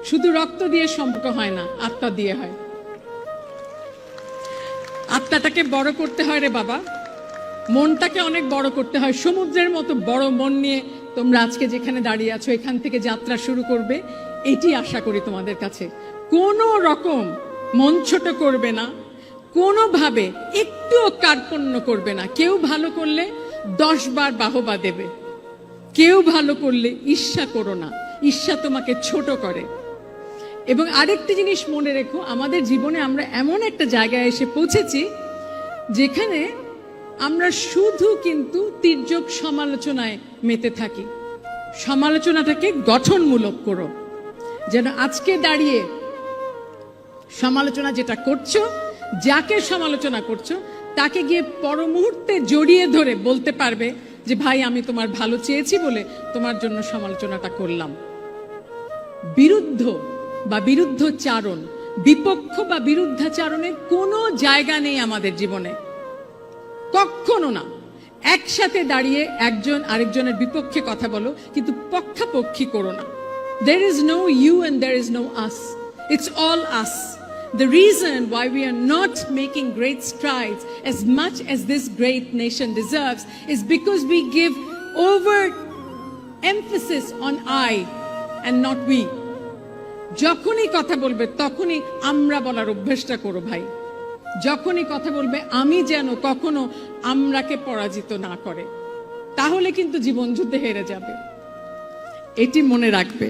শুধু রক্ত দিয়ে সম্পর্ক হয় না, আত্মা দিয়ে হয়। আত্মাটাকে বড় করতে হয় রে বাবা, মনটাকে অনেক বড় করতে হয়। সমুদ্রের মতো বড় মন নিয়ে তোমরা আজকে যেখানে দাঁড়িয়ে আছো, এখান থেকে যাত্রা শুরু করবে, এটি আশা করি তোমাদের কাছে। কোনো রকম মন ছোট করবে না, কোনোভাবে একটুও কার্পণ্য করবে না। কেউ ভালো করলে 10 বার বাহবা দেবে, কেউ ভালো করলে ঈর্ষা করো না, ঈর্ষা তোমাকে ছোট করে। এবং আরেকটি জিনিস মনে রেখো, আমাদের জীবনে আমরা এমন একটা জায়গায় এসে পৌঁছেছি যেখানে আমরা শুধু কিন্তু তির্যক সমালোচনায় মেতে থাকি। সমালোচনাটাকে গঠনমূলক করো, যেন আজকে দাঁড়িয়ে সমালোচনা যেটা করছো, যাকে সমালোচনা করছো তাকে গিয়ে পর মুহূর্তে জড়িয়ে ধরে বলতে পারবে যে ভাই আমি তোমার ভালো চেয়েছি বলে তোমার জন্য সমালোচনাটা করলাম। বিরুদ্ধ বা বিরুদ্ধচারণ, বিপক্ষ বা বিরুদ্ধাচারণের কোনো জায়গা নেই আমাদের জীবনে, কখনো না। একসাথে দাঁড়িয়ে একজন আরেকজনের বিপক্ষে কথা বলো, কিন্তু পক্ষাপক্ষী করো না। There is no you and there is no us. It's all us. The reason why we are not making great strides as much as this great nation deserves is because we give over emphasis on I and not we. যখনই কথা বলবে তখনই আমরা বলার অভ্যেসটা করো ভাই। যখনই কথা বলবে আমি যেন কখনো আমরাকে পরাজিত না করে, তাহলে কিন্তু জীবন যুদ্ধে হেরে যাবে, এটি মনে রাখবে।